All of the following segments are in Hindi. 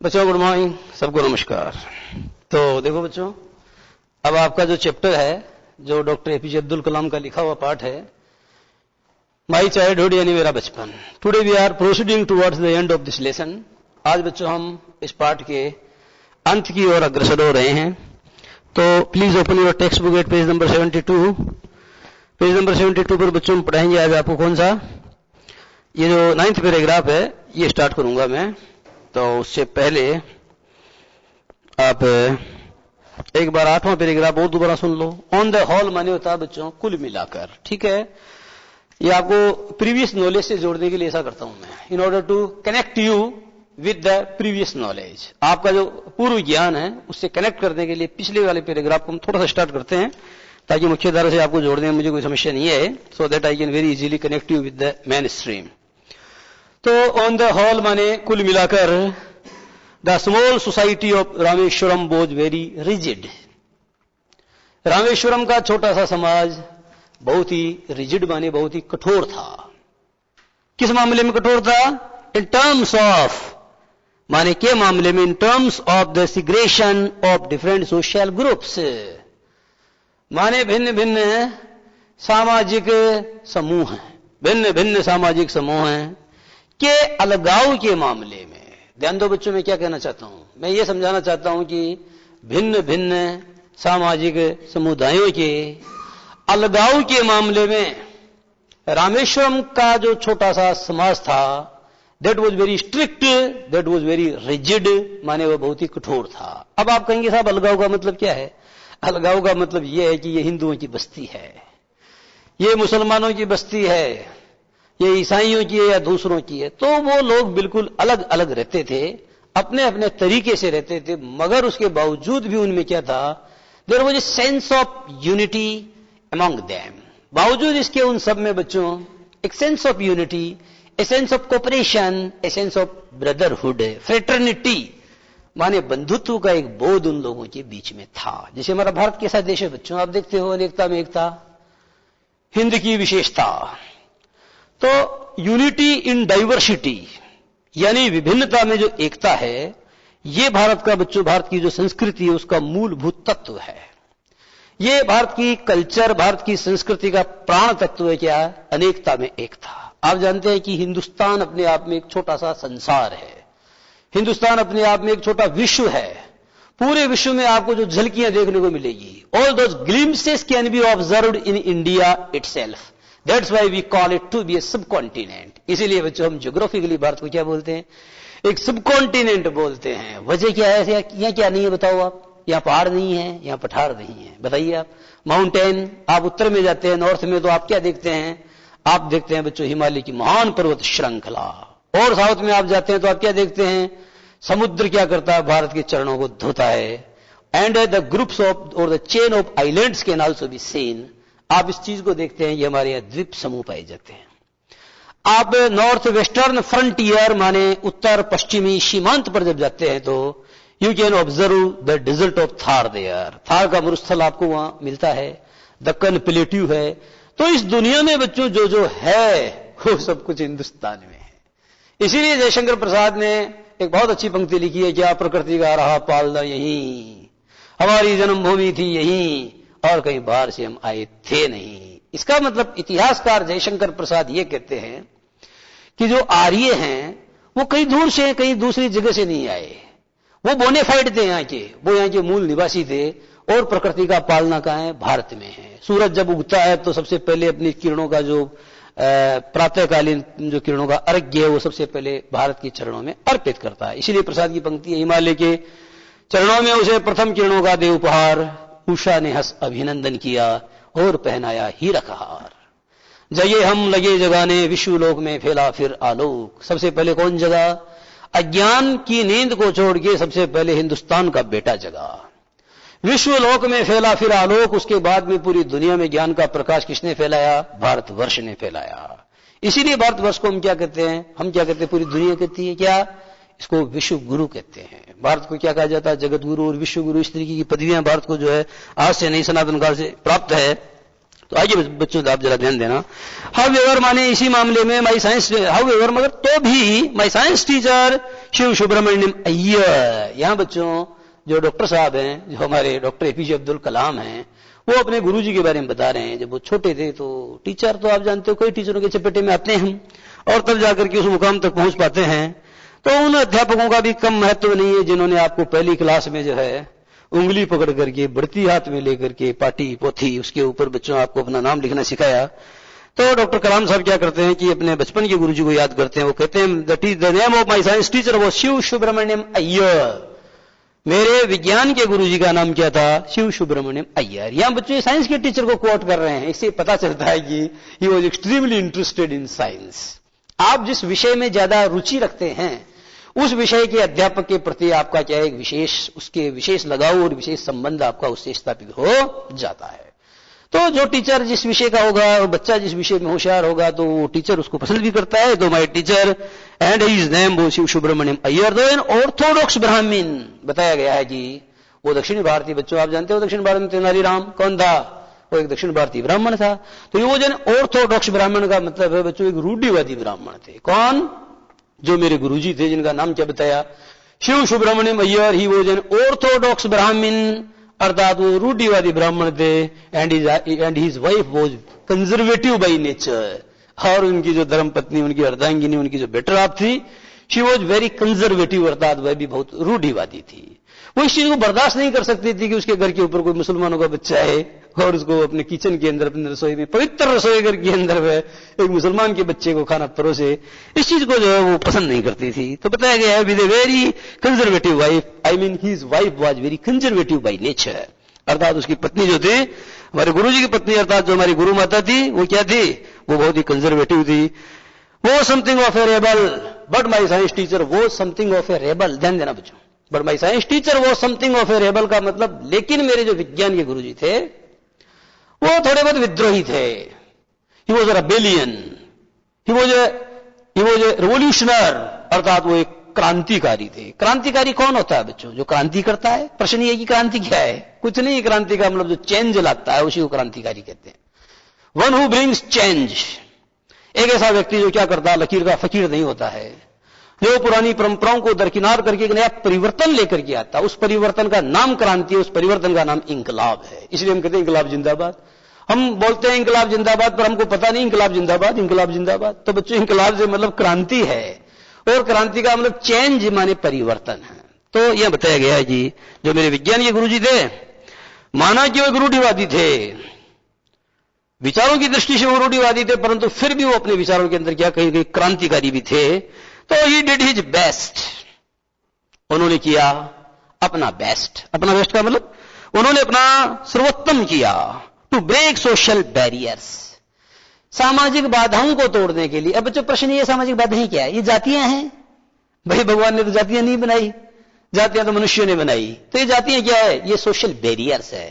बच्चों गुड मॉर्निंग, सबको नमस्कार। तो देखो बच्चों, अब आपका जो चैप्टर है, जो डॉक्टर एपीजे अब्दुल कलाम का लिखा हुआ पाठ है, माई चाइल्डहुड यानी मेरा बचपन। Today we are proceeding towards the end of this lesson. आज बच्चों हम इस पाठ के अंत की ओर अग्रसर हो रहे हैं। तो please open your text book at page number 72। Page number 72 पर बच्चों हम पढ़ाएंगे आज आपको कौन सा, ये जो 9th पैराग्राफ है, ये स्टार्ट करूंगा मैं। तो उससे पहले आप एक बार 8वां पैराग्राफ और दोबारा सुन लो। ऑन द होल माने होता है बच्चों कुल मिलाकर, ठीक है। ये आपको प्रीवियस नॉलेज से जोड़ने के लिए ऐसा करता हूं मैं, in order to connect you with the previous knowledge. आपका जो पूर्व ज्ञान है उससे कनेक्ट करने के लिए पिछले वाले पैराग्राफ को हम थोड़ा सा स्टार्ट करते हैं, ताकि मुख्य धारा से आपको जोड़ने में मुझे कोई समस्या नहीं है, so that I can very easily connect you with the main stream. तो ऑन द होल माने कुल मिलाकर, the small society of Rameswaram was very rigid. Rameswaram का छोटा सा समाज बहुत ही रिजिड माने बहुत ही कठोर था। किस मामले में कठोर था? इन टर्म्स ऑफ माने के मामले में, in terms of the सिग्रेशन of different social groups, माने भिन्न भिन्न सामाजिक समूह हैं, भिन्न भिन्न सामाजिक समूह हैं के अलगाव के मामले में। ध्यान दो बच्चों, मैं क्या कहना चाहता हूं, मैं ये समझाना चाहता हूं कि भिन्न भिन्न सामाजिक समुदायों के अलगाव के मामले में रामेश्वरम का जो छोटा सा समाज था, that was very strict, that was very rigid, माने वह बहुत ही कठोर था। अब आप कहेंगे साहब अलगाव का मतलब क्या है? अलगाव का मतलब यह है कि ये हिंदुओं की बस्ती है, ये मुसलमानों की बस्ती है, ये ईसाइयों की है या दूसरों की है। तो वो लोग बिल्कुल अलग अलग रहते थे, अपने अपने तरीके से रहते थे, मगर उसके बावजूद भी उनमें क्या था? There was a sense of unity among them. बावजूद इसके उन सब में बच्चों एक sense of unity, a sense of cooperation, a sense of brotherhood, fraternity माने बंधुत्व का एक बोध उन लोगों के बीच में था। जैसे हमारा भारत कैसा देश है बच्चों, आप देखते हो अनेकता में एकता, हिंद की विशेषता। तो यूनिटी इन डाइवर्सिटी यानी विभिन्नता में जो एकता है, ये भारत का बच्चों, भारत की जो संस्कृति है उसका मूलभूत तत्व है। ये भारत की कल्चर, भारत की संस्कृति का प्राण तत्व है। क्या? अनेकता में एकता। आप जानते हैं कि हिंदुस्तान अपने आप में एक छोटा सा संसार है, हिंदुस्तान अपने आप में एक छोटा विश्व है। पूरे विश्व में आपको जो झलकियां देखने को मिलेगी, all those glimpses can be observed in India itself. That's why we call it to be a subcontinent। इसीलिए बच्चों हम ज्योग्राफिकली भारत को क्या बोलते हैं? एक सबकॉन्टिनेंट बोलते हैं। वजह क्या है? यहाँ क्या नहीं है बताओ आप? यहाँ पहाड़ नहीं है, यहाँ पठार नहीं है, बताइए आप। माउंटेन, आप उत्तर में जाते हैं, नॉर्थ में, तो आप क्या देखते हैं? आप देखते हैं बच्चों हिमालय की महान पर्वत श्रृंखला। और साउथ में आप जाते हैं तो आप क्या देखते हैं? समुद्र क्या करता है? भारत के चरणों को धोता है। एंड द ग्रुप्स ऑफ और the chain of islands can also be seen. आप इस चीज को देखते हैं, ये हमारे यहां द्वीप समूह पाए जाते हैं। आप नॉर्थ वेस्टर्न फ्रंटियर माने उत्तर पश्चिमी सीमांत पर जब जाते हैं तो you can observe the desert of Thar there. Thar का मरुस्थल आपको वहां मिलता है, दक्कन प्लेट्यू है। तो इस दुनिया में बच्चों जो जो है वो सब कुछ हिंदुस्तान में है। इसीलिए जयशंकर प्रसाद ने एक बहुत अच्छी पंक्ति लिखी है, क्या प्रकृति का रहा पालना यहीं, हमारी जन्मभूमि थी यहीं, और कहीं बाहर से हम आए थे नहीं। इसका मतलब इतिहासकार जयशंकर प्रसाद ये कहते हैं कि जो आर्य हैं वो कहीं दूर से, कहीं दूसरी जगह से नहीं आए, वो बोनेफाइड थे यहाँ के, वो यहाँ के मूल निवासी थे। और प्रकृति का पालना कहाँ है? भारत में है। सूरज जब उगता है तो सबसे पहले अपनी किरणों का जो प्रातःकालीन जो किरणों का अर्घ्य है वो सबसे पहले भारत के चरणों में अर्पित करता है। इसीलिए प्रसाद की पंक्ति है, हिमालय के चरणों में उसे प्रथम किरणों का दे उपहार, उषा ने हंस अभिनंदन किया और पहनाया हीरक हार। जगे हम लगे जगाने, विश्वलोक में फैला फिर आलोक। सबसे पहले कौन जगा? अज्ञान की नींद को छोड़ के सबसे पहले हिंदुस्तान का बेटा जगा। विश्वलोक में फैला फिर आलोक। उसके बाद में पूरी दुनिया में ज्ञान का प्रकाश किसने फैलाया? भारतवर्ष ने फैलाया। इसीलिए भारतवर्ष को हम क्या कहते हैं? हम क्या कहते हैं? पूरी दुनिया कहती है क्या? इसको विश्व गुरु कहते हैं। भारत को क्या कहा जाता है? जगत गुरु और विश्व गुरु। इस तरीके की पदवियां भारत को जो है आज से नहीं, सनातन काल से प्राप्त है। तो आइए बच्चों आप जरा ध्यान देना। हाउएवर माने इसी मामले में माई साइंस, हाउएवर मगर तो भी my science teacher Shiv Subramaniam Iyer, यहां बच्चों जो डॉक्टर साहब हैं, जो हमारे डॉक्टर एपीजे अब्दुल कलाम हैं, वो अपने गुरुजी के बारे में बता रहे हैं। जब वो छोटे थे तो टीचर तो आप जानते हो कई टीचरों के चपेटे में आते हैं और तब जाकर के उस मुकाम तक पहुंच पाते हैं। तो उन अध्यापकों का भी कम महत्व नहीं है जिन्होंने आपको पहली क्लास में जो है उंगली पकड़ करके बढ़ती हाथ में लेकर के पाटी पोथी उसके ऊपर बच्चों आपको अपना नाम लिखना सिखाया। तो डॉक्टर कलाम साहब क्या करते हैं कि अपने बचपन के गुरुजी को याद करते हैं। वो कहते हैं the name of my science teacher वो शिव सुब्रमण्यम अय्यर, मेरे विज्ञान के गुरुजी का नाम क्या था? शिव सुब्रमण्यम अय्यर। यहां बच्चों साइंस के टीचर को कोट कर रहे हैं, इससे पता चलता है कि he was extremely interested in science. आप जिस विषय में ज्यादा रुचि रखते हैं उस विषय के अध्यापक के प्रति आपका क्या एक विशेष, उसके विशेष लगाव और विशेष संबंध आपका उससे स्थापित हो जाता है। तो जो टीचर जिस विषय का होगा और बच्चा जिस विषय में होशियार होगा तो वो टीचर उसको पसंद भी करता है। तो my teacher and his name वो शिव सुब्रमण्यम अय्यर, दो एन ऑर्थोडॉक्स ब्राह्मण, बताया गया है कि वो दक्षिण भारतीय, बच्चों आप जानते हो दक्षिण भारत में तेनालीराम कौन था? वो एक दक्षिण भारतीय ब्राह्मण था। तो वो जो ऑर्थोडॉक्स ब्राह्मण का मतलब है बच्चों एक रूढ़िवादी ब्राह्मण थे। कौन? जो मेरे गुरुजी थे जिनका नाम क्या बताया? शिव सुब्रमण्यम अय्यर। ही वो एन ऑर्थोडॉक्स ब्राह्मण, अर्थात वो रूढ़िवादी ब्राह्मण थे। And his wife was conservative by nature, और उनकी जो धर्म पत्नी, उनकी अर्धांगिनी, उनकी जो बेटर हाफ थी, शी वॉज वेरी कंजर्वेटिव, अर्थात वह भी बहुत रूढ़िवादी थी। वो इस चीज को बर्दाश्त नहीं कर सकती थी कि उसके घर के ऊपर कोई मुसलमानों का बच्चा है और उसको अपने किचन के अंदर, अपने रसोई में, पवित्र रसोई घर के अंदर वह एक मुसलमान के बच्चे को खाना परोसे, इस चीज को जो है वो पसंद नहीं करती थी। तो बताया गया है with a very conservative wife, I mean his wife was very conservative by nature, अर्थात उसकी पत्नी जो थी, हमारे गुरुजी की पत्नी अर्थात जो हमारी गुरु माता थी, वो क्या थी? वो बहुत ही कंजर्वेटिव थी। वो something of A rebel, but my science teacher वो समथिंग ऑफ ए रेबल, ध्यान देना बच्चों, बट माई साइंस टीचर वो समथिंग ऑफ ए रेबल का मतलब, लेकिन मेरे जो विज्ञान के गुरुजी थे वो थोड़े बहुत विद्रोही थे। He was a rebellion, he was a revolutionary, अर्थात वो एक क्रांतिकारी थे। क्रांतिकारी कौन होता है बच्चों? जो क्रांति करता है। प्रश्न ये कि क्रांति क्या है? कुछ नहीं, क्रांति का मतलब जो चेंज लाता है उसी को क्रांतिकारी कहते हैं। वन हु ब्रिंग्स चेंज, एक ऐसा व्यक्ति जो क्या करता है, लकीर का फकीर नहीं होता है, जो पुरानी परंपराओं को दरकिनार करके एक नया परिवर्तन लेकर के आता है। उस परिवर्तन का नाम क्रांति है, उस परिवर्तन का नाम इंकलाब है। इसलिए हम कहते हैं इंकलाब जिंदाबाद। हम बोलते हैं इंकलाब जिंदाबाद, पर हमको पता नहीं इंकलाब जिंदाबाद, इंकलाब जिंदाबाद। तो बच्चों इंकलाब से मतलब क्रांति है, और क्रांति का मतलब चेंज माने परिवर्तन है। तो यह बताया गया है जी, जो मेरे विज्ञान के गुरुजी थे, माना कि वे रूढ़िवादी थे, विचारों की दृष्टि से वो रूढ़िवादी थे, परंतु फिर भी वो अपने विचारों के अंदर क्या कहीं क्रांतिकारी भी थे। तो ही डिड हिज बेस्ट, उन्होंने किया अपना बेस्ट। अपना बेस्ट का मतलब उन्होंने अपना सर्वोत्तम किया, टू ब्रेक सोशल बैरियर्स, सामाजिक बाधाओं को तोड़ने के लिए। अब बच्चों प्रश्न ये, सामाजिक बाधाएं क्या है? ये जातियां हैं भाई, भगवान ने तो जातियां नहीं बनाई, जातियां तो मनुष्यों ने बनाई। तो ये जातियां क्या है? ये सोशल बैरियर्स है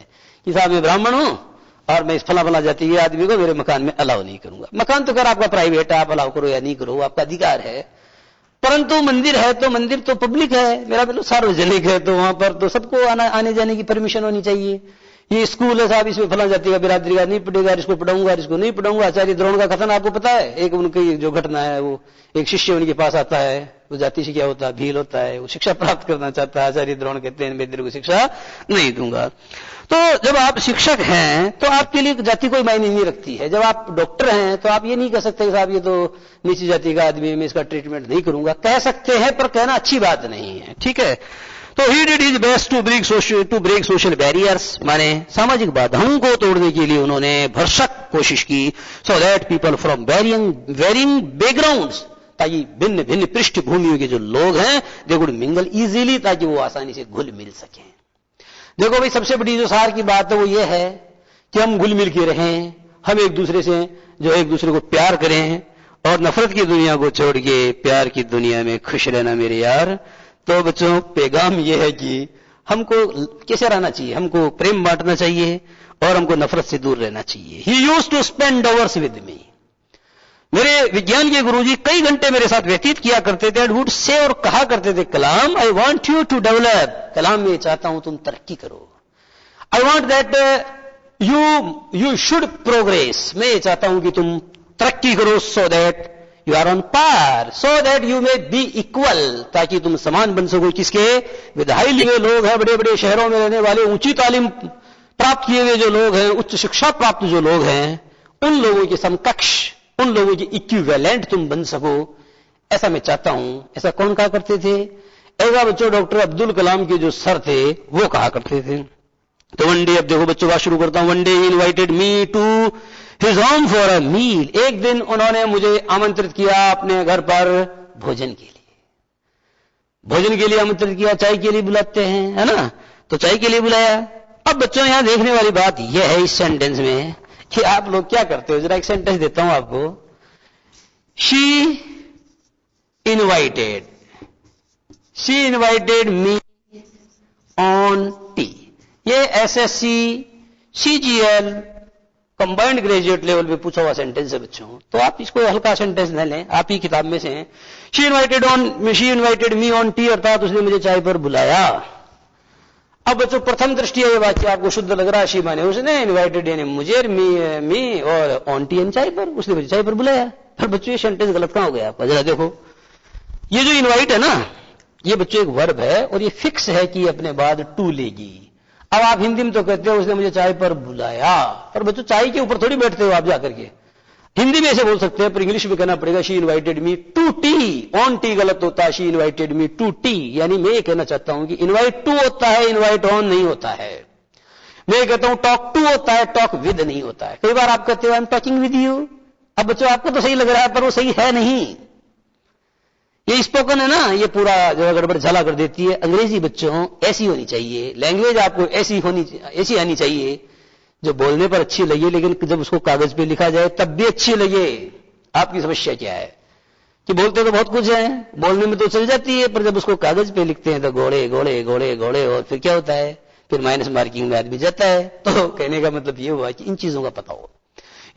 कि साहब मैं ब्राह्मण हूं और मैं इस फला फला जाति के आदमी को मेरे मकान में अलाउ नहीं करूंगा। मकान तो कर आपका प्राइवेट है, आप अलाउ करो या नहीं करो, आपका अधिकार है, परंतु मंदिर है तो मंदिर तो पब्लिक है, मेरा मतलब सार्वजनिक है, तो वहां पर तो सबको आने जाने की परमिशन होनी चाहिए। ये स्कूल है साहब, इसमें फला जाति का बिरादरी का नहीं पढ़ेगा, इसको पढ़ाऊंगा, इसको नहीं पढ़ाऊंगा। आचार्य द्रोण का कथन आपको पता है? एक उनकी जो घटना है, वो एक शिष्य उनके पास आता है, वो जाति से क्या होता है, भील होता है, वो शिक्षा प्राप्त करना चाहता है। आचार्य द्रोण कहते हैं मैं तेरे को शिक्षा नहीं दूंगा। तो जब आप शिक्षक हैं तो आपके लिए जाति कोई मायने नहीं रखती है। जब आप डॉक्टर हैं तो आप ये नहीं कह सकते साहब ये तो नीची जाति का आदमी है, मैं इसका ट्रीटमेंट नहीं करूंगा। कह सकते हैं पर कहना अच्छी बात नहीं है, ठीक है। तो he did his best to break social barriers, माने सामाजिक बाधाओं को तोड़ने के लिए उन्होंने भरसक कोशिश की। So that people from varying backgrounds, ताकि भिन्न भिन्न पृष्ठभूमियों के जो लोग हैं दे वुड मिंगल इजीली, ताकि वो आसानी से घुल मिल सकें। देखो भाई, सबसे बड़ी जो सार की बात है वो ये है कि हम घुल मिल के रहें, हम एक दूसरे से जो एक दूसरे को प्यार करें, और नफरत की दुनिया को छोड़ के प्यार की दुनिया में खुश रहना मेरे यार। तो बच्चों पैगाम यह है कि हमको कैसे रहना चाहिए, हमको प्रेम बांटना चाहिए और हमको नफरत से दूर रहना चाहिए। He used to spend hours with me, मेरे विज्ञान के गुरुजी कई घंटे मेरे साथ व्यतीत किया करते थे। एंड वुड से, और कहा करते थे, Kalam I want you to develop, Kalam मैं चाहता हूं तुम तरक्की करो। I want that you should progress, मैं ये चाहता हूं कि तुम तरक्की करो, so that you are on par, so that you may be equal, ताकि तुम समान बन सको किसके, विद हाईली हुए लोग हैं, बड़े बड़े शहरों में रहने वाले, ऊंची तालीम प्राप्त किए हुए जो लोग हैं, उच्च शिक्षा प्राप्त जो लोग हैं, उन लोगों के समकक्ष, उन लोगों के इक्विवेलेंट तुम बन सको, ऐसा मैं चाहता हूं। ऐसा कौन कहा करते थे? ऐसा बच्चों डॉक्टर अब्दुल कलाम के जो सर थे वो कहा करते थे। तो वन डे, अब देखो बच्चों बात शुरू करता हूं। One day he invited me to his home for a meal, एक दिन उन्होंने मुझे आमंत्रित किया अपने घर पर भोजन के लिए। भोजन के लिए आमंत्रित किया, चाय के लिए बुलाते हैं, है ना, तो चाय के लिए बुलाया। अब बच्चों यहां देखने वाली बात यह है इस सेंटेंस में कि आप लोग क्या करते हो, जरा एक सेंटेंस देता हूं आपको। She invited me on tea, ये SSC CGL combined graduate level पे पूछा हुआ सेंटेंस है बच्चों, तो आप इसको हल्का सेंटेंस न लें, आप ही किताब में से हैं। She invited me on T, अर्थात उसने मुझे चाय पर बुलाया। अब बच्चों प्रथम दृष्टि ये वाक्य आपको शुद्ध लग रहा है, शी माने उसने, इनवाइटेड यानी मुझे, मी और ऑन टी यानी चाय पर, उसने मुझे चाय पर बुलाया। पर बच्चों ये सेंटेंस गलत कहां हो गया आपका, जरा देखो। ये जो इनवाइट है ना, ये बच्चों एक वर्ब है और ये फिक्स है कि अपने बाद टू लेगी। अब आप हिंदी में तो कहते हो उसने मुझे चाय पर बुलाया, पर बच्चों चाय के ऊपर थोड़ी बैठते हो आप जाकर के। हिंदी में ऐसे बोल सकते हैं, पर इंग्लिश में कहना पड़ेगा she invited me to tea. On tea गलत होता है, she invited me to tea. यानी मैं ये कहना चाहता हूं कि इनवाइट टू होता है, इनवाइट ऑन नहीं होता है। मैं कहता हूं टॉक टू होता है, टॉक विद नहीं होता है। कई बार आप कहते हो आई एम टॉकिंग विद यू। अब बच्चों आपको तो सही लग रहा है, पर वो सही है नहीं। ये स्पोकन है ना, ये पूरा जो है गड़बड़ झाला कर देती है। अंग्रेजी बच्चों ऐसी होनी चाहिए, लैंग्वेज आपको ऐसी आनी चाहिए जो बोलने पर अच्छी लगे, लेकिन जब उसको कागज पे लिखा जाए तब भी अच्छी लगे। आपकी समस्या क्या है कि बोलते तो बहुत कुछ है, बोलने में तो चल जाती है, पर जब उसको कागज पे लिखते हैं तो गोड़े गोड़े गोड़े गोड़े, और फिर क्या होता है, फिर माइनस मार्किंग में आदमी जाता है। तो कहने का मतलब ये हुआ कि इन चीजों का पता हो।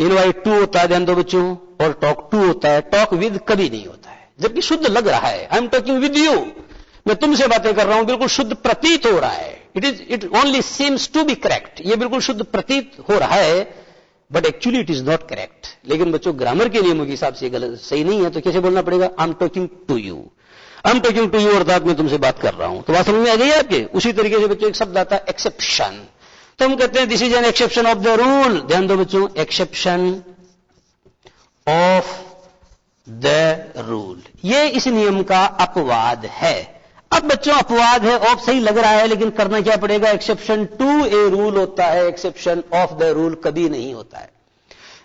इनवाइट टू होता है, ध्यान दो बच्चों, और टॉक टू होता है, टॉक विद कभी नहीं होता है। जबकि शुद्ध लग रहा है, आई एम टॉकिंग विद यू, मैं तुमसे बातें कर रहा हूं, बिल्कुल शुद्ध प्रतीत हो रहा है। It only seems to be correct, ये बिल्कुल शुद्ध प्रतीत हो रहा है, but actually it is not correct. लेकिन बच्चों ग्रामर के नियमों के हिसाब से गलत सही नहीं है, तो कैसे बोलना पड़ेगा, I am talking to you. I am talking to you अर्थात मैं तुमसे बात कर रहा हूं। तो बात समझ में आ गई है आपके। उसी तरीके से बच्चों एक शब्द आता है एक्सेप्शन, तो हम कहते हैं this is an exception of the rule. ध्यान दो बच्चों, एक्सेप्शन ऑफ द रूल, ये इस नियम का अपवाद है। अब बच्चों अपवाद है, ऑफ सही लग रहा है, लेकिन करना क्या पड़ेगा, एक्सेप्शन टू ए रूल होता है, एक्सेप्शन ऑफ द रूल कभी नहीं होता है।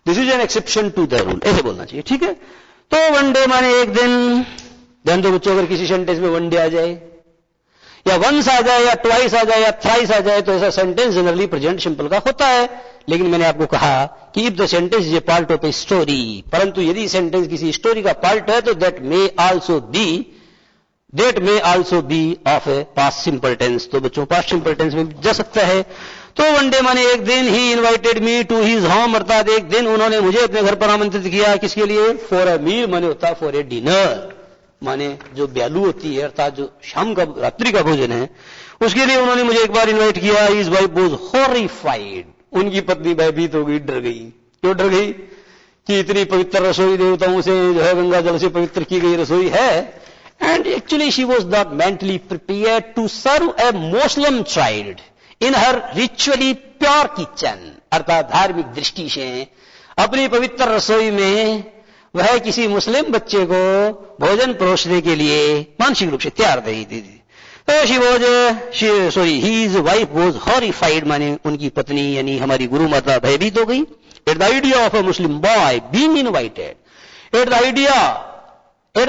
This is an exception to the rule, ऐसे बोलना चाहिए, ठीक है। तो वन डे माने एक दिन। ध्यान दो बच्चों, अगर किसी सेंटेंस में वन डे आ जाए, या वंस आ जाए, या ट्वाइस आ जाए, या थ्राइस आ जाए, तो ऐसा सेंटेंस जनरली प्रेजेंट सिंपल का होता है। लेकिन मैंने आपको कहा कि if the sentence is a part of a story, परंतु यदि सेंटेंस किसी स्टोरी का पार्ट है तो that may also be of a past simple tense. तो बच्चों पास्ट सिंपल टेंस में जा सकता है। तो वन डे माने एक दिन, he invited me to his home, अर्थात एक दिन उन्होंने मुझे अपने घर पर आमंत्रित किया। किसके लिए, फॉर अ मील माने होता है फॉर ए डिनर, माने जो ब्यालू होती है, अर्थात जो शाम का रात्रि का भोजन है, उसके लिए उन्होंने मुझे एक बार इन्वाइट किया। हिज वाइफ वाज हॉरिफाइड, उनकी पत्नी भयभीत हो गई, डर गई। क्यों डर गई, कि इतनी पवित्र रसोई देवताओं से जो है गंगा जल से पवित्र की गई रसोई है, and actually she was not mentally prepared to serve a Muslim child in her ritually pure kitchen, अर्थात धार्मिक दृष्टि से अपनी पवित्र रसोई में वह किसी मुस्लिम बच्चे को भोजन परोसने के लिए मानसिक रूप से तैयार नहीं थी। तो हिज वाइफ वाज हॉरिफाइड, माने उनकी पत्नी यानी हमारी गुरु माता भयभीत हो गई। At the idea of a Muslim boy being invited, at the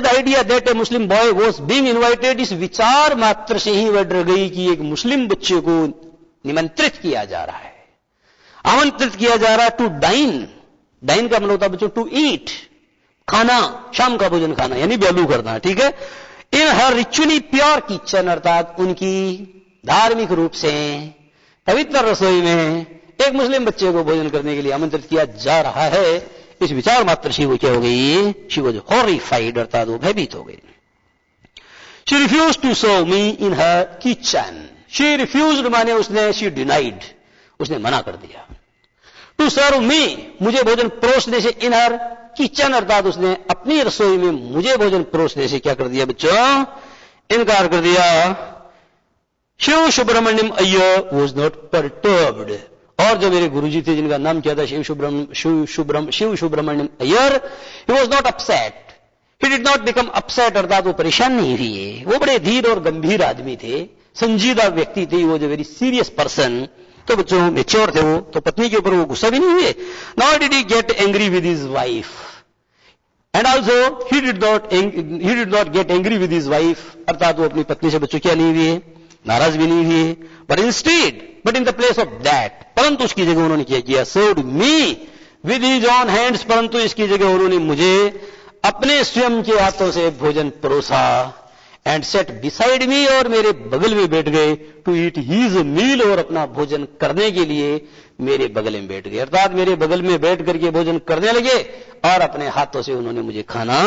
idea that A Muslim boy was being invited, इस विचार मात्र से ही वह डर गई कि एक मुस्लिम बच्चे को निमंत्रित किया जा रहा है, आमंत्रित किया जा रहा है टू डाइन। डाइन का मतलब होता है बच्चों टू ईट, खाना, शाम का भोजन खाना, यानी ब्यालू करना, ठीक है। इन हर रिचुअली प्योर किचन, अर्थात उनकी धार्मिक रूप से पवित्र रसोई में एक मुस्लिम बच्चे को भोजन करने के लिए आमंत्रित किया जा रहा है। इस विचार मात्र से वो क्या हो गई, शी वाज हॉरिफाइड, अर्थात वो भयभीत हो गई। She refused to serve me in her kitchen. She refused माने उसने, शी डिनाइड, उसने मना कर दिया। टू सर्व मी, मुझे भोजन परोसने से, इन हर किचन, अर्थात उसने अपनी रसोई में मुझे भोजन परोसने से क्या कर दिया बच्चों, इनकार कर दिया। Shiv Subramaniam Iyer was not perturbed, और जो मेरे गुरुजी थे जिनका नाम क्या था Shiv Subramaniam Iyer, he was not upset, he did not become upset, अर्थात वो परेशान नहीं हुए। वो बड़े धीर और गंभीर आदमी थे, संजीदा व्यक्ति थे, वो जो वेरी सीरियस पर्सन। तो बच्चों मेच्योर थे वो, तो पत्नी के ऊपर वो गुस्सा भी नहीं हुए। Not did he get angry with his wife, and also he did not get angry with his wife, अर्थात वो अपनी पत्नी से बच्चों क्या नहीं हुए, नाराज भी नहीं हुए। But in the place of that, परंतु उसकी जगह उन्होंने क्या किया, served me with his on hands, परंतु इसकी जगह उन्होंने मुझे अपने स्वयं के हाथों से भोजन परोसा। एंड सेट बिसाइड मी, और मेरे बगल में बैठ गए, टू ईट हीज मील, और अपना भोजन करने के लिए मेरे बगल में बैठ गए, अर्थात मेरे बगल में बैठ करके भोजन करने लगे और अपने हाथों से उन्होंने मुझे खाना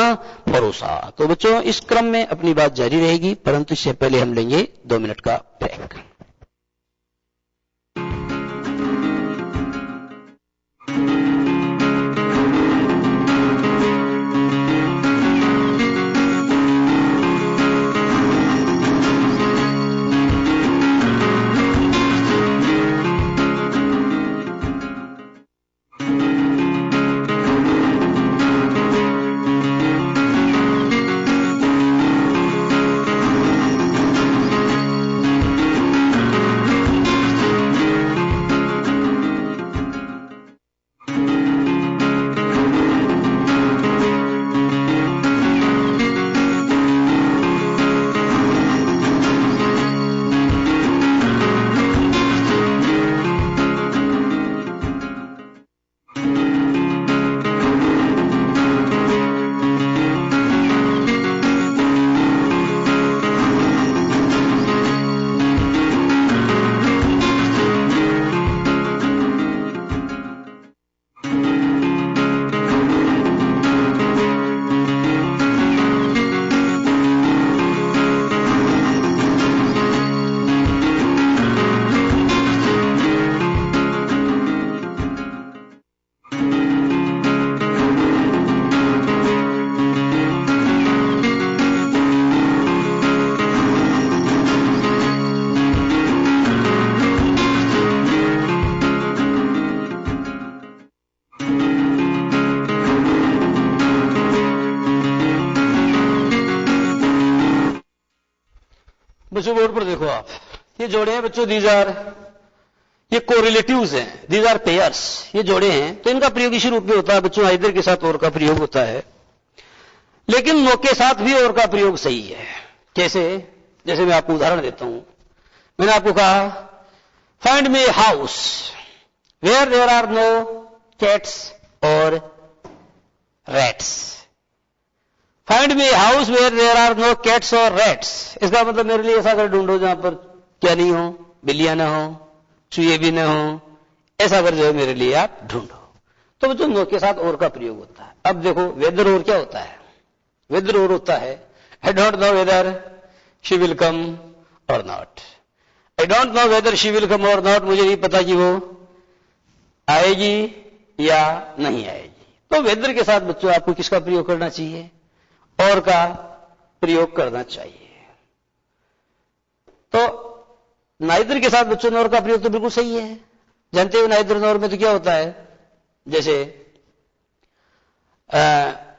परोसा। तो बच्चों इस क्रम में अपनी बात जारी रहेगी, परंतु इससे पहले हम लेंगे 2 मिनट का ब्रेक। बच्चों बोर्ड पर देखो आप, ये जोड़े हैं बच्चों, दीज आर, ये कोरिलेटिव्स हैं, दीज आर पेयर्स, ये जोड़े हैं। तो इनका प्रयोग इसी रूप में होता है बच्चों, आइदर के साथ और का प्रयोग होता है, लेकिन नो के साथ भी और का प्रयोग सही है। कैसे? जैसे मैं आपको उदाहरण देता हूं। मैंने आपको कहा find me a house where there are no cats और rats. Find me a house where there are no cats और रैट्स, इसका मतलब मेरे लिए ऐसा घर ढूंढो जहां पर क्या नहीं हो, बिल्लियां ना हो, चूहे भी ना हो, ऐसा घर जो है मेरे लिए आप ढूंढो। तो बच्चों नो के साथ और का प्रयोग होता है। अब देखो वेदर और क्या होता है, वेदर और होता है I don't know whether she will come or not. I don't know whether she will come or not, मुझे नहीं पता कि वो आएगी या नहीं आएगी। तो वेदर के साथ बच्चों आपको किसका प्रयोग करना चाहिए, और का प्रयोग करना चाहिए। तो नाइदर के साथ बच्चों नॉर का प्रयोग तो बिल्कुल सही है। जानते हो नाइदर नॉर में तो क्या होता है, जैसे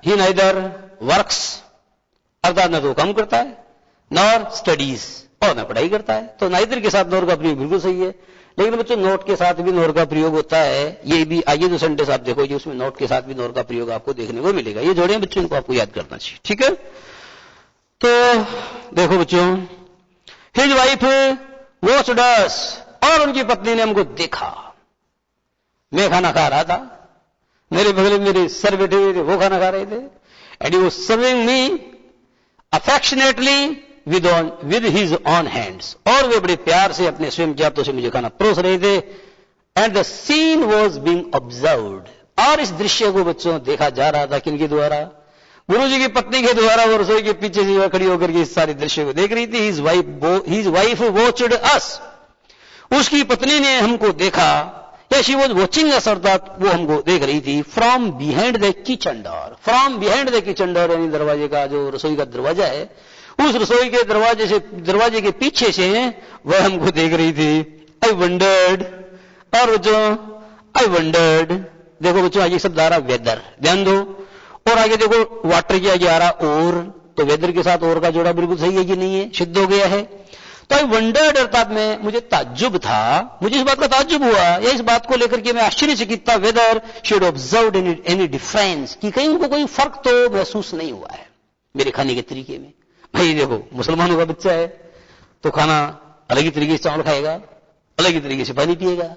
ही नाइदर वर्क्स, अर्थात न तो काम करता है, नॉर स्टडीज, और न पढ़ाई करता है। तो नाइदर के साथ नॉर का प्रयोग बिल्कुल सही है। लेकिन बच्चों नोट के साथ भी नॉर का प्रयोग होता है, ये भी आइए जो सेंटेंस आप देखो, उसमें नोट के साथ भी नॉर का प्रयोग आपको देखने को मिलेगा। ये जोड़े बच्चों इनको आपको याद करना चाहिए, ठीक है। तो देखो बच्चों, हिज वाइफ वॉच्ड अस, और उनकी पत्नी ने हमको देखा। मैं खाना खा रहा था, मेरे बगल में मेरे सर बैठे हुए थे, वो खाना खा रहे थे, and he was serving me affectionately with his on hands, और वे बड़े प्यार से अपने स्वयं के हाथों से मुझे खाना परोस रहे थे। And the scene was being observed, और इस दृश्य को बच्चों देखा जा रहा था किनके द्वारा, गुरुजी की पत्नी के द्वारा। वो रसोई के पीछे से खड़ी होकर के इस सारे दृश्य को देख रही थी। हिज वाइफ वॉच्ड अस, उसकी पत्नी ने हमको देखा। शी वॉज वॉचिंग अस, अर्थात वो हमको देख रही थी from behind the kitchen door. From behind the kitchen door यानी दरवाजे का, जो रसोई का दरवाजा है, उस रसोई के दरवाजे के पीछे से वह हमको देख रही थी। आई वंडर्ड, और बच्चों आई वंडर्ड, देखो बच्चों आगे शब्द आ रहा वेदर, ध्यान दो, और आगे देखो वाटर के आगे आ रहा और, तो वेदर के साथ और का जोड़ा बिल्कुल सही है कि नहीं है, सिद्ध हो गया है। तो आई वंडर्ड अर्थात में मुझे ताज्जुब था, मुझे इस बात का ताज्जुब हुआ या इस बात को लेकर के मैं आश्चर्यचकित था, whether she had observed any difference, कि कहीं उनको कोई फर्क तो महसूस नहीं हुआ है मेरे खाने के तरीके में। भाई देखो मुसलमानों का बच्चा है तो खाना अलग ही तरीके से चावल खाएगा, अलग ही तरीके से पानी पिएगा,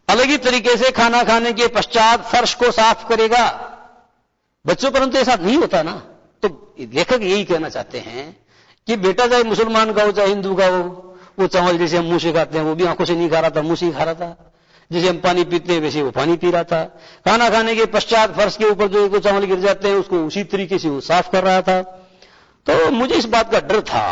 अलग ही तरीके से खाना खाने के पश्चात फर्श को साफ करेगा बच्चों, परंतु ऐसा नहीं होता ना। तो लेखक यही कहना चाहते हैं कि बेटा चाहे मुसलमान का हो चाहे हिंदू का हो, वो चावल जैसे हम मुंह से खाते हैं वो भी आंखों से नहीं खा रहा था, मुंह से ही खा रहा था, जैसे हम पानी पीते हैं वैसे वो पानी पी रहा था, खाना खाने के पश्चात फर्श के ऊपर जो एक चावल गिर जाते हैं उसको उसी तरीके से वो साफ कर रहा था। तो मुझे इस बात का डर था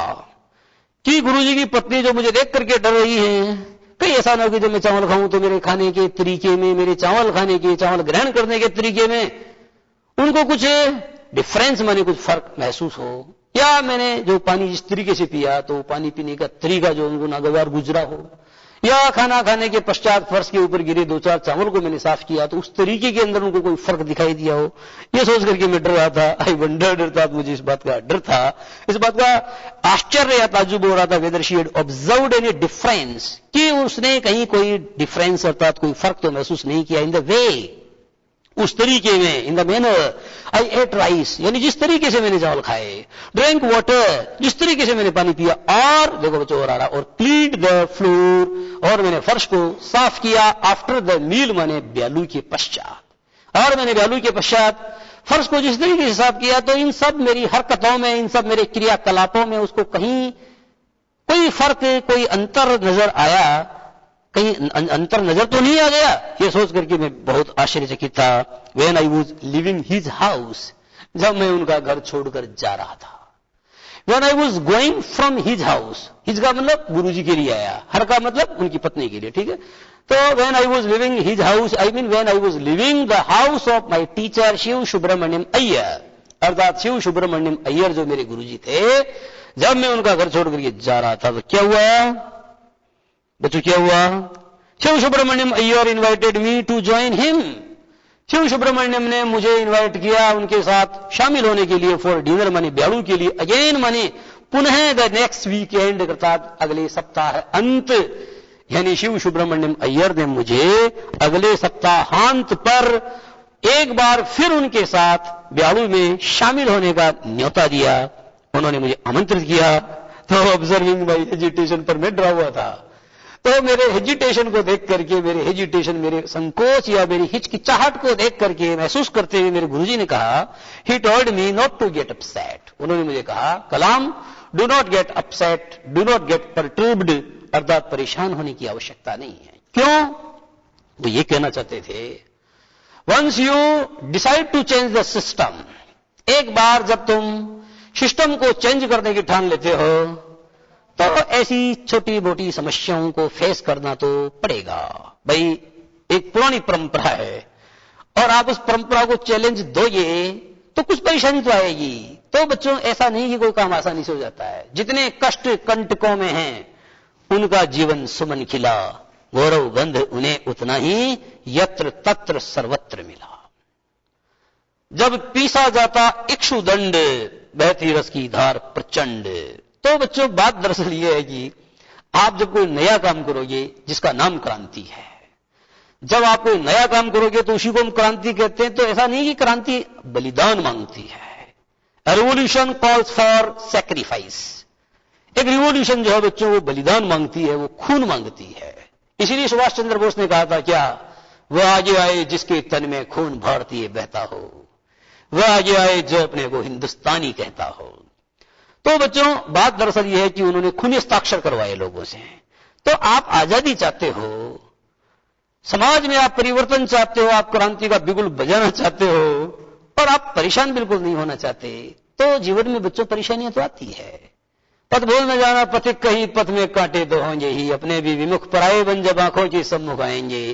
कि गुरुजी की पत्नी जो मुझे देख करके डर रही है, कहीं ऐसा ना हो कि जब मैं चावल खाऊं तो मेरे खाने के तरीके में, मेरे चावल खाने के, चावल ग्रहण करने के तरीके में उनको कुछ डिफरेंस, माने कुछ फर्क महसूस हो, या मैंने जो पानी जिस तरीके से पिया तो पानी पीने का तरीका जो उनको नागवार गुजरा हो, या खाना खाने के पश्चात फर्श के ऊपर गिरे 2-4 चावल को मैंने साफ किया तो उस तरीके के अंदर उनको कोई फर्क दिखाई दिया हो, यह सोच करके मैं डर रहा था। आई वंडर्ड, अर्थात मुझे इस बात का डर था, इस बात का आश्चर्य या ताज्जुब हो रहा था, whether she had observed any difference, कि उसने कहीं कोई डिफरेंस अर्थात कोई फर्क तो महसूस नहीं किया इन द वे, उस तरीके में, in the manner I ate rice, यानी जिस तरीके से मैंने चावल खाए, ड्रिंक वाटर, जिस तरीके से मैंने पानी पिया, और देखो बच्चों और आ रहा, और क्लीन्ड द फ्लोर, और मैंने फर्श को साफ किया, आफ्टर द मील माने ब्यालू के पश्चात, और मैंने ब्यालू के पश्चात फर्श को जिस तरीके से साफ किया, तो इन सब मेरी हरकतों में, इन सब मेरे क्रियाकलापों में उसको कहीं कोई फर्क, कोई अंतर नजर आया, कहीं अंतर नजर तो नहीं आ गया, ये सोच करके मैं बहुत आश्चर्यचकित था। When I was living his house, जब मैं उनका घर छोड़कर जा रहा था। When I was going from his house, his का मतलब गुरुजी के लिए आया, हर का मतलब उनकी पत्नी के लिए, ठीक है। तो when I was living his house, I mean when I was living the house of my teacher Shiv Subramaniam Iyer, अर्थात शिव सुब्रमण्यम अय्यर जो मेरे गुरुजी थे, जब मैं उनका घर छोड़ करके जा रहा था तो क्या हुआ बच्चों, क्या हुआ? Shiv Subramaniam Iyer invited me to join him, Shiv Subramaniam ने मुझे इनवाइट किया उनके साथ शामिल होने के लिए, फॉर डिनर माने ब्यालू के लिए, अगेन माने पुनः द नेक्स्ट वीकेंड, अर्थात अगले सप्ताह अंत, यानी शिव सुब्रमण्यम अय्यर ने मुझे अगले सप्ताहांत पर एक बार फिर उनके साथ ब्यालू में शामिल होने का न्योता दिया, उन्होंने मुझे आमंत्रित किया। तो ऑब्जर्विंग माय हेजिटेशन पर मैं डरा हुआ था, तो मेरे हेजिटेशन को देख करके, मेरे हेजिटेशन, मेरे संकोच या मेरी हिचकिचाहट को देख करके महसूस करते हुए मेरे गुरुजी ने कहा, he told me not to get upset, उन्होंने मुझे कहा Kalam do not get upset, do not get perturbed, अर्थात परेशान होने की आवश्यकता नहीं है। क्यों? वो ये कहना चाहते थे, once you decide to change the system, एक बार जब तुम सिस्टम को चेंज करने की ठान लेते हो तो ऐसी छोटी मोटी समस्याओं को फेस करना तो पड़ेगा। भाई एक पुरानी परंपरा है और आप उस परंपरा को चैलेंज दोगे तो कुछ परेशानी तो आएगी। तो बच्चों ऐसा नहीं कि कोई काम आसानी से हो जाता है, जितने कष्ट कंटकों में हैं उनका जीवन सुमन खिला, गौरव गंध उन्हें उतना ही यत्र तत्र सर्वत्र मिला। जब पीसा जाता इक्षुदंड, बहती रस की धार प्रचंड। तो बच्चों बात दरअसल यह है कि आप जब कोई नया काम करोगे जिसका नाम क्रांति है, जब आप कोई नया काम करोगे तो उसी को हम क्रांति कहते हैं। तो ऐसा नहीं कि क्रांति बलिदान मांगती है, रिवोल्यूशन कॉल्स फॉर सैक्रिफाइस। एक रिवोल्यूशन जो है बच्चों वो बलिदान मांगती है, वो खून मांगती है। इसीलिए सुभाष चंद्र बोस ने कहा था क्या, वह आगे आए जिसके तन में खून भारतीय बहता हो, वह आगे आए जो अपने को हिंदुस्तानी कहता हो। तो बच्चों बात दरअसल यह है कि उन्होंने खूनी हस्ताक्षर करवाए लोगों से। तो आप आजादी चाहते हो, समाज में आप परिवर्तन चाहते हो, आप क्रांति का बिगुल बजाना चाहते हो और आप परेशान बिल्कुल नहीं होना चाहते, तो जीवन में बच्चों परेशानियां तो आती है। पथ भूल न जाना पथिक कहीं, पथ में कांटे तो होंगे ही, अपने भी विमुख पराये बन जब आंखों के सम्मुख आएंगे,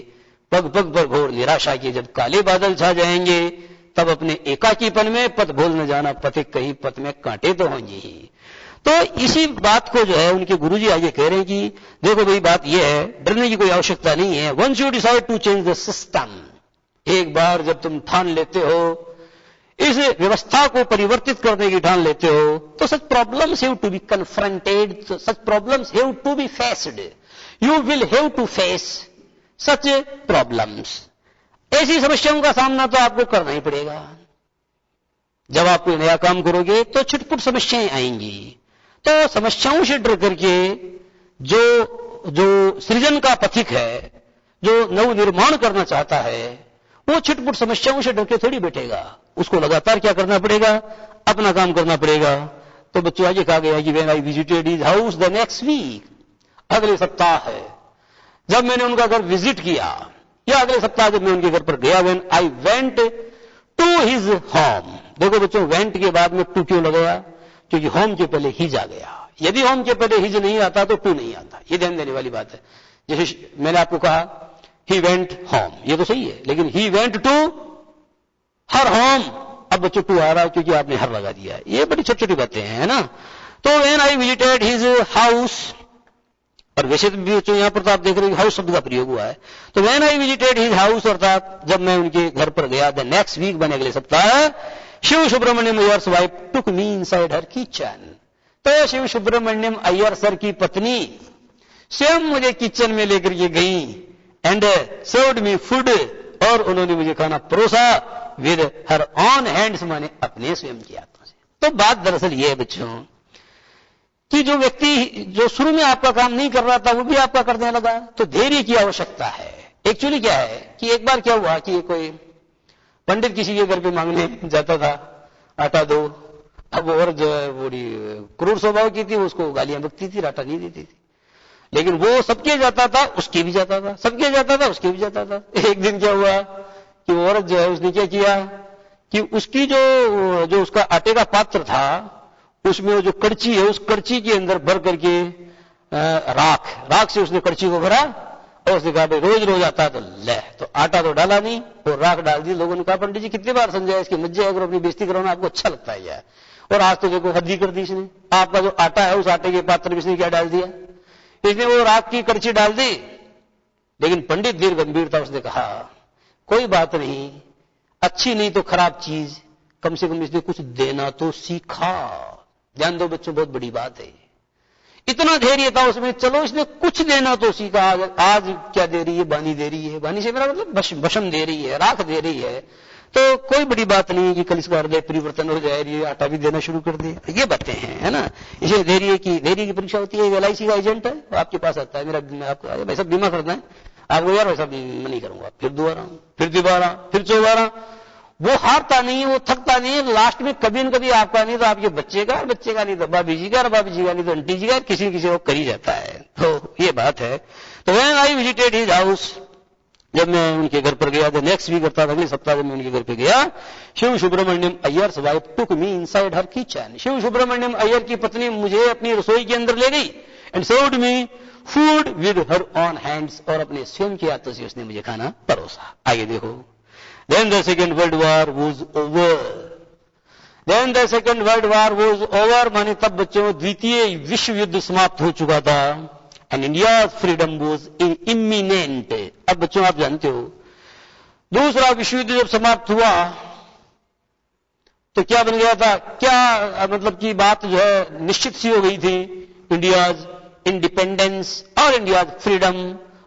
पग पग पर घोर निराशा की जब काले बादल छा जाएंगे, तब अपने एकाकीपन में पथ भूल न जाना, पथिक कहीं पथ में कांटे तो होंगे ही। तो इसी बात को जो है उनके गुरुजी आगे कह रहे हैं कि देखो भाई बात यह है, डरने की कोई आवश्यकता नहीं है। Once you decide to change the system, एक बार जब तुम ठान लेते हो, इस व्यवस्था को परिवर्तित करने की ठान लेते हो, तो such problems have to be confronted, such problems have to be faced, you will have to face such problems. ऐसी समस्याओं का सामना तो आपको करना ही पड़ेगा। जब आप कोई नया काम करोगे तो छिटपुट समस्याएं आएंगी। तो समस्याओं से डर करके जो सृजन का पथिक है, जो नव निर्माण करना चाहता है, वो छिटपुट समस्याओं से डर के थोड़ी बैठेगा। उसको लगातार क्या करना पड़ेगा, अपना काम करना पड़ेगा। तो बच्चों आगे कहा गया कि when I visited his house the next week, अगले सप्ताह है जब मैंने उनका घर विजिट किया, या अगले सप्ताह जब मैं उनके घर पर गया, when I went to his home. देखो बच्चों, वेंट के बाद में टू क्यों लगाया, क्योंकि होम के पहले हिज आ गया। यदि होम के पहले हिज नहीं आता तो टू नहीं आता, ये ध्यान देने वाली बात है। जैसे मैंने आपको कहा ही वेंट होम, ये तो सही है, लेकिन he went to her home, अब बच्चों टू आ रहा है क्योंकि आपने हर लगा दिया है। ये बड़ी छोटी छोटी बातें हैं, है ना। तो when I visited his house, और वैसे भी बच्चों यहां पर तो आप देख रहे हैं हाउस शब्द का प्रयोग हुआ है। तो when I visited his house, अर्थात जब मैं उनके घर पर गया, द नेक्स्ट वीक बने अगले सप्ताह, Shiv Subramaniam Iyer's wife took me inside her kitchen. तो शिव सुब्रमण्यम अय्यर सर की पत्नी स्वयं मुझे किचन में लेकर के गई, एंड सर्व्ड मी फूड, और उन्होंने मुझे खाना परोसा, विद हर ऑन हैंड्स, माने अपने स्वयं के हाथों से। तो बात दरअसल ये है बच्चों कि जो व्यक्ति जो शुरू में आपका काम नहीं कर रहा था वो भी आपका करने लगा, तो धैर्य की आवश्यकता है। एक्चुअली क्या है कि एक बार क्या हुआ कि कोई पंडित किसी के घर पे मांगने जाता था, आटा दो। अब वो औरत जो है बड़ी क्रूर स्वभाव की थी, उसको गालियां बकती थी, आटा नहीं देती थी। लेकिन वो सबके जाता था, उसके भी जाता था, सबके जाता था, उसके भी जाता था। एक दिन क्या हुआ कि वो औरत जो है उसने क्या किया कि उसकी जो उसका आटे का पात्र था, उसमें वो जो कड़ची है, उस कड़ची के अंदर भर करके राख से उसने कड़ची को भरा, और उसने कहा भाई रोज रोज आता तो ले, तो आटा तो डाला नहीं और राख डाल दी। लोगों ने कहा पंडित जी कितनी बार समझाया, इसकी मज्जे अगर अपनी बेइज्जती कराना आपको अच्छा लगता है यार, और आज तो देखो हद ही कर दी इसने। आपका जो आटा है उस आटे के पात्र में इसने क्या डाल दिया, इसने वो राख की कड़ची डाल दी। लेकिन पंडित धीर गंभीरता उसने कहा कोई बात नहीं, अच्छी नहीं तो खराब चीज, कम से कम इसने कुछ देना तो सीखा। ध्यान दो बच्चों, बहुत बड़ी बात है। इतना धैर्य था उसमें, चलो इसने कुछ देना तो सीखा। आज क्या दे रही है, बानी दे रही है, बानी से मेरा मतलब भस्म दे रही है, राख दे रही है, तो कोई बड़ी बात नहीं कि कल इसका हृदय परिवर्तन हो जाए, ये आटा भी देना शुरू कर दे। ये बातें हैं, है ना। इसे धैर्य की परीक्षा होती है। LIC का एजेंट है, वो आपके पास आता है, मेरा आपको भाई साहब बीमा करना है आपको, यार वैसा मैं नहीं करूंगा, फिर दोबारा, फिर दोबारा, फिर चौबारा। वो हारता नहीं है, वो थकता नहीं है, लास्ट में कभी न कभी आपका नहीं तो आपके बच्चे का, बच्चे का नहीं तो भाभी जी का, भाभी जी का नहीं तो आंटी जी का, किसी न किसी को कर ही जाता है। तो ये बात है। तो when I visited his house, जब मैं उनके घर पर गया, द नेक्स्ट वीक अर्थात अगले सप्ताह जब मैं उनके घर पर गया, Shiv Subramaniam Iyer's wife took me inside her kitchen. Shiv Subramaniam Iyer की पत्नी मुझे अपनी रसोई के अंदर ले गई, and served me food with her own hands, और अपने स्वयं के हाथों से उसने मुझे खाना परोसा। आगे देखो, then the second world war was over, then the second world war was over, माने तब बच्चों द्वितीय विश्व युद्ध समाप्त हो चुका था, and India's freedom was imminent। अब बच्चों आप जानते हो दूसरा विश्व युद्ध जब समाप्त हुआ तो क्या बन गया था, क्या मतलब की बात जो है निश्चित सी हो गई थी। इंडियाज इंडिपेंडेंस और इंडियाज फ्रीडम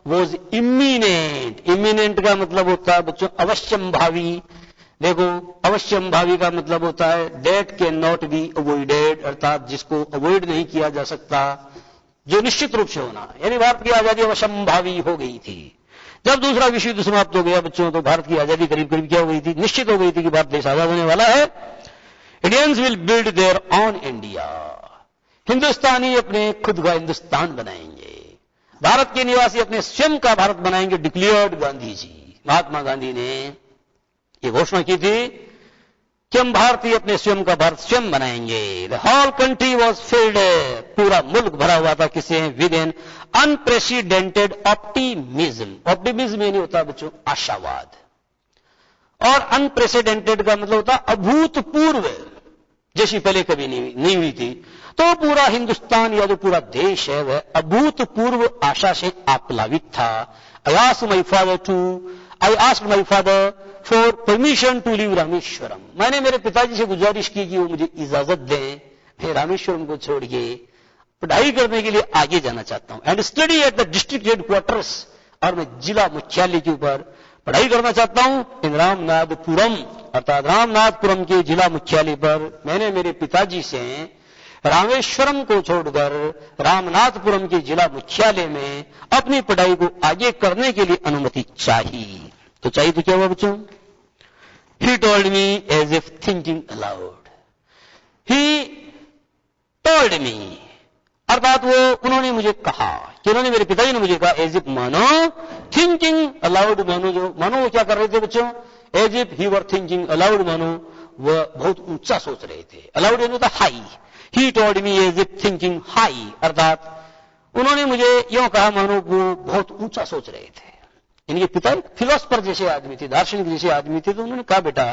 वॉज इमीनेंट। इमीनेंट का मतलब होता है बच्चों अवश्यम भावी। देखो अवश्यम भावी का मतलब होता है date can not be avoided, अर्थात जिसको अवॉइड नहीं किया जा सकता, जो निश्चित रूप से होना। यानी भारत की आजादी अवश्यम भावी हो गई थी। जब दूसरा विश्व युद्ध समाप्त हो गया बच्चों, तो भारत की आजादी करीब करीब क्या हो गई थी, निश्चित हो गई थी कि भारत देश आजाद होने वाला है। Indians will build their own India, हिंदुस्तानी अपने खुद का हिंदुस्तान बनाएंगे, भारत के निवासी अपने स्वयं का भारत बनाएंगे, डिक्लेयर्ड गांधी जी। महात्मा गांधी ने यह घोषणा की थी कि हम भारतीय अपने स्वयं का भारत स्वयं बनाएंगे। The whole country was filled, पूरा मुल्क भरा हुआ था किसे, with an unprecedented optimism. Optimism ये नहीं होता बच्चों आशावाद, और अनप्रेसिडेंटेड का मतलब होता अभूतपूर्व, जैसी पहले कभी नहीं हुई थी। तो पूरा हिंदुस्तान या जो पूरा देश है वह अभूतपूर्व आशा से आप्लावित था। I asked my father for permission to leave Rameswaram. मैंने मेरे पिताजी से गुजारिश की कि वो मुझे इजाजत दें, मैं रामेश्वरम को छोड़ के पढ़ाई करने के लिए आगे जाना चाहता हूं। And study at the district headquarters, और मैं जिला मुख्यालय के ऊपर पढ़ाई करना चाहता हूं इन रामनाथपुरम, अर्थात रामनाथपुरम के जिला मुख्यालय पर। मैंने मेरे पिताजी से रामेश्वरम को छोड़कर रामनाथपुरम के जिला मुख्यालय में अपनी पढ़ाई को आगे करने के लिए अनुमति चाहिए। तो चाहिए तो क्या हुआ बच्चों? He told me as if thinking aloud. He told me, अर्थात वो उन्होंने मुझे कहा, कि उन्होंने मेरे पिताजी ने मुझे कहा as if, मानो thinking aloud, मानो वो क्या कर रहे थे बच्चों? as if he were thinking aloud, मानो वह बहुत ऊंचा सोच रहे थे। aloud यानी होता high. He told me as if thinking high, अर्थात उन्होंने मुझे यूं कहा मानो वो बहुत ऊंचा सोच रहे थे। इनके पिता फिलोसफर जैसे आदमी थे, दार्शनिक जैसे आदमी थे। तो उन्होंने कहा बेटा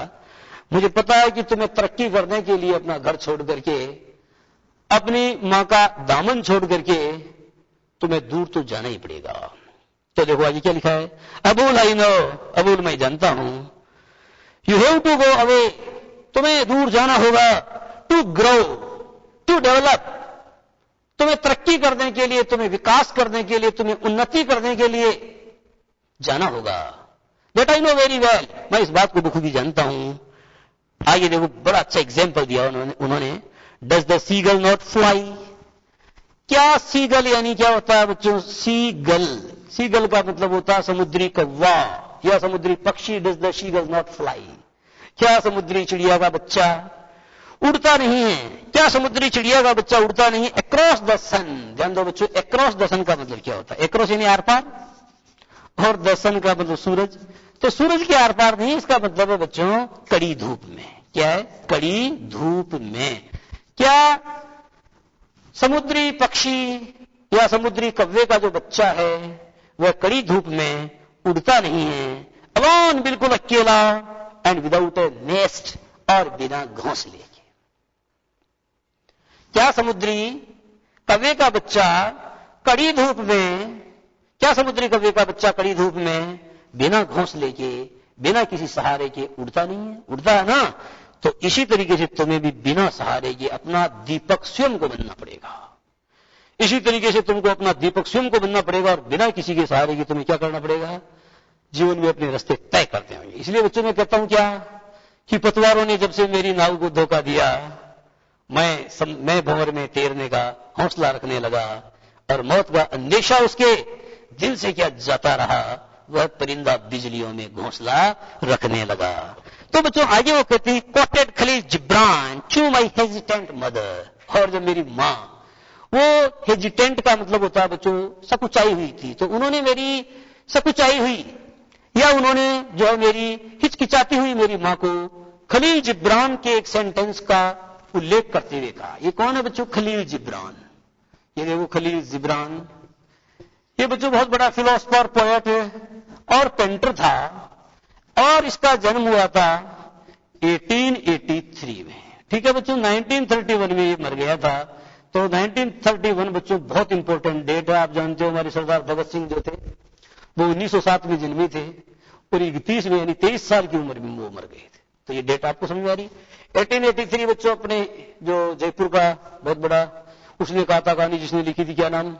मुझे पता है कि तुम्हें तरक्की करने के लिए अपना घर छोड़ करके, अपनी मां का दामन छोड़ करके तुम्हें दूर तो जाना ही पड़ेगा। तो देखो आगे क्या लिखा है, अबुल आई नो, अबुल मैं जानता हूं, you have to go away, तुम्हें दूर जाना होगा, टू ग्रो, टू डेवलप, तुम्हें तरक्की करने के लिए, तुम्हें विकास करने के लिए, तुम्हें उन्नति करने के लिए जाना होगा। That I know very well, मैं इस बात को बखूबी जानता हूं। आगे देखो बड़ा अच्छा एग्जाम्पल दिया उन्होंने। Does the seagull not fly, क्या सीगल यानी क्या होता है बच्चों? सीगल, सीगल का मतलब होता है समुद्री कौवा या समुद्री पक्षी। Does the seagull not fly, क्या समुद्री चिड़िया का बच्चा उड़ता नहीं है? क्या समुद्री चिड़िया का बच्चा उड़ता नहीं? अक्रॉस द सन, ध्यान दो बच्चों, अक्रॉस द सन का मतलब क्या होता है? अक्रॉस यानी आर पार, और द सन का मतलब सूरज। तो सूरज के आर पार नहीं, इसका मतलब है बच्चों कड़ी धूप में। क्या है? कड़ी धूप में। क्या समुद्री पक्षी या समुद्री कव्वे का जो बच्चा है वह कड़ी धूप में उड़ता नहीं है? अलोन, बिल्कुल अकेला, एंड विदाउट ए नेस्ट, और बिना घोंसले के। क्या समुद्री कव्वे का बच्चा कड़ी धूप में, क्या समुद्री कव्वे का बच्चा कड़ी धूप में बिना घोंसले के, बिना किसी सहारे के उड़ता नहीं है? उड़ता है ना। तो इसी तरीके से तुम्हें भी बिना सहारे के अपना दीपक स्वयं को बनना पड़ेगा। इसी तरीके से तुमको अपना दीपक स्वयं को बनना पड़ेगा, और बिना किसी के सहारे के तुम्हें क्या करना पड़ेगा? जीवन में अपने रास्ते तय करते होंगे। इसलिए बच्चों मैं कहता हूं क्या, कि पतवारों ने जब से मेरी नाव को धोखा दिया, मैं भंवर में तैरने का हौसला रखने लगा, और मौत का अंदेशा उसके दिल से क्या जाता रहा, वह परिंदा बिजलियों में घोंसला रखने लगा। तो बच्चों आगे वो कहती, quoted Khalil Gibran to my hesitant mother, और जब मेरी मां, वो हेजिटेंट का मतलब होता है बच्चों सकुचाई हुई थी, तो उन्होंने मेरी सकुचाई हुई, या उन्होंने जो है मेरी हिचकिचाती हुई मेरी मां को खलील जिब्रान के एक सेंटेंस का उल्लेख करते हुए कहा। ये कौन है बच्चों? खलील जिब्रान। ये देखो खलील जिब्रान, ये बच्चों बहुत बड़ा फिलोसफर, पोएट और पेंटर था, और इसका जन्म हुआ था 1883 में। ठीक है बच्चों, 1931 में ये मर गया था। तो 1931 बच्चों बहुत इंपॉर्टेंट डेट है। आप जानते हो हमारे सरदार भगत सिंह जो थे वो 1907 में जन्मे थे, और 31 में यानी 23 साल की उम्र में वो मर गए थे। तो ये डेट आपको समझ आ रही? 1883 बच्चों, अपने जो जयपुर का बहुत बड़ा, उसने कहा था कहानी जिसने लिखी थी, क्या नाम?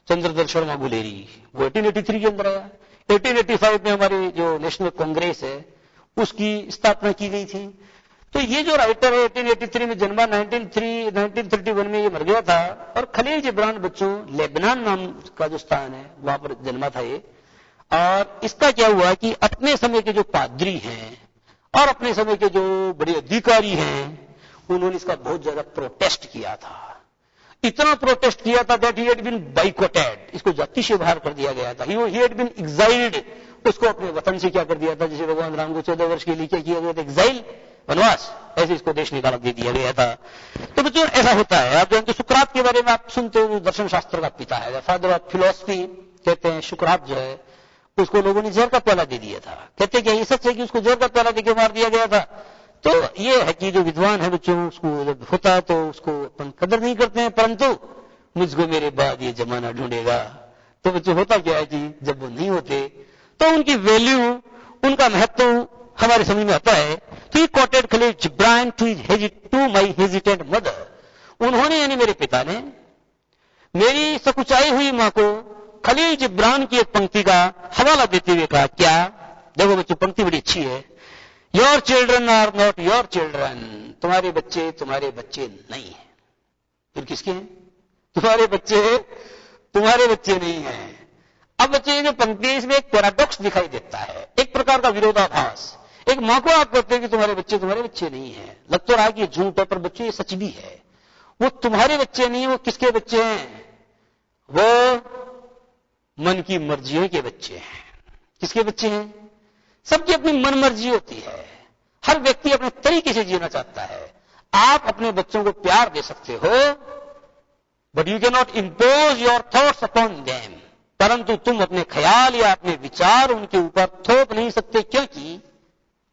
चंद्रधर शर्मा गुलेरी, वो 1883 के अंदर आया। 1885 में हमारे जो नेशनल कांग्रेस है उसकी स्थापना की गई थी। तो ये जो राइटर है 1883 में जन्मा, 1931 में ये मर गया था। और खलील जिब्रान बच्चों लेबनान नाम का जो स्थान है वहां पर जन्मा था ये। और इसका क्या हुआ कि अपने समय के जो पादरी हैं और अपने समय के जो बड़े अधिकारी हैं, उन्होंने इसका बहुत ज्यादा प्रोटेस्ट किया था। इतना प्रोटेस्ट किया था that he had been boycotted, इसको जाति से बाहर कर दिया गया था। ही हैड बीन एक्साइल्ड, उसको अपने वतन से क्या कर दिया था, जैसे भगवान राम को 14 वर्ष के लिए क्या किया गया था? एक्साइल, वनवास, ऐसे इसको देश निकाल दे दिया गया था। तो बच्चों ऐसा होता है। आप जानते सुकरात के बारे में आप सुनते हो, दर्शन शास्त्र का पिता है, फादर ऑफ फिलोसफी कहते हैं। सुकरात जो है उसको लोगों ने जहर का प्याला दे दिया था। कहते हैं कि ये सच है कि उसको जहर का प्याला देकर मार दिया गया था। तो ये है कि जो विद्वान है बच्चों, उसको जब होता है तो उसको अपन कदर नहीं करते हैं, परंतु मुझको मेरे बाद ये जमाना ढूंढेगा। तो बच्चों होता क्या है कि जब वो नहीं होते तो उनकी वैल्यू, उनका महत्व हमारे समझ में आता है। तो he quoted Khalil Gibran to my hesitant mother. उन्होंने यानी मेरे पिता ने मेरी सकुचाई हुई मां को खलील जिब्रान की एक पंक्ति का हवाला देते हुए कहा, क्या? देखो बच्चों, पंक्ति बड़ी अच्छी है। Your children are not your children. तुम्हारे बच्चे नहीं है। फिर किसके हैं? तुम्हारे बच्चे नहीं है। अब बच्चे ये जो पंक्ति है, इसमें एक पैराडॉक्स दिखाई देता है, एक प्रकार का विरोधाभास। एक मां को आप कहते हैं कि तुम्हारे बच्चे नहीं है। लग तो रहा है कि झूठ है, पर बच्चे ये सच भी है। वो तुम्हारे बच्चे नहीं है, वो किसके बच्चे हैं? वो मन की मर्जियों के बच्चे हैं। किसके बच्चे हैं? सबकी अपनी मन मर्जी होती है। हर व्यक्ति अपने तरीके से जीना चाहता है। आप अपने बच्चों को प्यार दे सकते हो, but you can not impose your thoughts upon them. परंतु तुम अपने ख्याल या अपने विचार उनके ऊपर थोप नहीं सकते।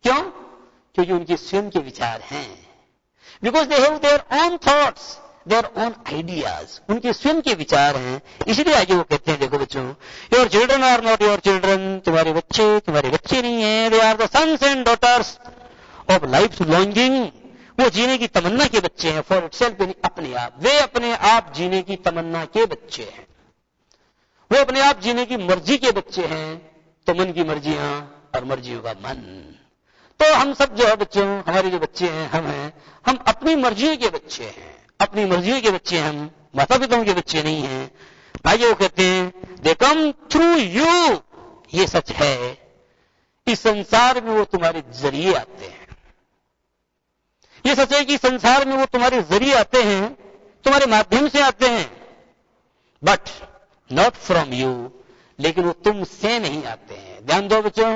क्योंकि उनके स्वयं के विचार हैं। Because they have their own thoughts, their own ideas. उनके स्वयं के विचार हैं। इसलिए आगे वो कहते हैं, देखो बच्चों, your children are not your children. तुम्हारे बच्चे नहीं है। They are the sons and daughters of life longing. वो जीने की तमन्ना के बच्चे हैं। फॉर इटसेल्फ, अपने आप। वे अपने आप जीने की तमन्ना के बच्चे हैं। वो अपने आप जीने की मर्जी के बच्चे हैं। तो मन की मर्जियां और मर्जियों का मन। तो हम सब जो है बच्चों, हमारे जो बच्चे हैं, हम अपनी मर्जियों के बच्चे हैं। अपनी मर्जियों के बच्चे हम, माता पिताओं के बच्चे नहीं हैं। आगे वो कहते हैं, दे कम थ्रू यू। ये सच है, इस संसार में वो तुम्हारे जरिए आते हैं। ये सच है कि संसार में वो तुम्हारे जरिए आते हैं, तुम्हारे माध्यम से आते हैं। But not from you. लेकिन वो तुमसे नहीं आते हैं। ध्यान दो बच्चों,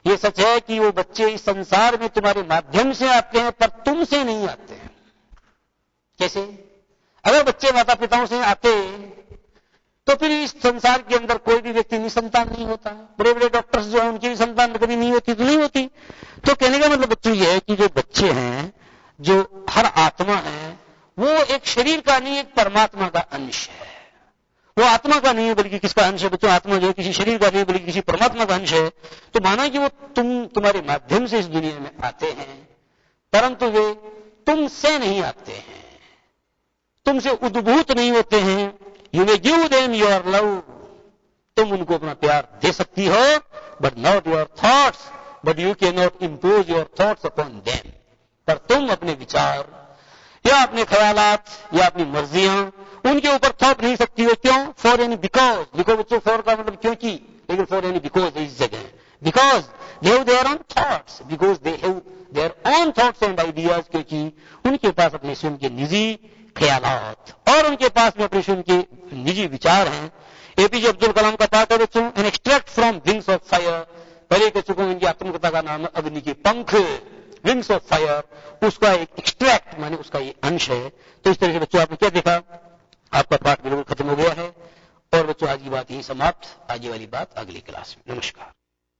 ये सच है कि वो बच्चे इस संसार में तुम्हारे माध्यम से आते हैं, पर तुमसे नहीं आते हैं। कैसे? अगर बच्चे माता पिताओं से आते तो फिर इस संसार के अंदर कोई भी व्यक्ति निसंतान नहीं होता। बड़े बड़े डॉक्टर्स जो हैं, उनकी भी संतान कभी नहीं होती तो नहीं होती। तो कहने का मतलब बच्चों ये है कि जो बच्चे हैं, जो हर आत्मा है, वो एक शरीर का नहीं, एक परमात्मा का अंश है। वो आत्मा का नहीं है, बल्कि किसका अंश है बच्चों? आत्मा जो है किसी शरीर का नहीं, बल्कि किसी परमात्मा का अंश है। तो माना कि वो तुम्हारे माध्यम से इस दुनिया में आते हैं, परंतु वे तुमसे नहीं आते हैं, तुमसे उद्भूत नहीं होते हैं। You may give them your love. तुम उनको अपना प्यार दे सकती हो, but not your thoughts. But you can not impose your thoughts upon them. पर तुम अपने विचार या अपने ख्यालात या अपनी मर्जियां उनके ऊपर थोप नहीं सकती हो। क्यों? For any because. लिखो बच्चों, फॉर का मतलब क्योंकि, लेकिन फॉर एनी बिकॉज इस जगह। Because they have their own thoughts. Because they have their own thoughts and ideas. क्योंकि उनके पास अपने स्वयं के निजी ख्यालात और उनके पास में अपने स्वयं के निजी विचार हैं। एपीजे अब्दुल कलाम का पाठ है बच्चों, an extract from wings of fire. पहले कह चुका हूं, इनकी आत्मकथा का नाम है अग्नि के पंख, विंग्स ऑफ फायर। उसका एक एक्सट्रैक्ट माने उसका ये अंश है। तो इस तरह से बच्चों आपने क्या देखा? आपका पाठ बिल्कुल खत्म हो गया है। और बच्चों आज की बात यही समाप्त। आगे वाली बात अगली क्लास में। नमस्कार।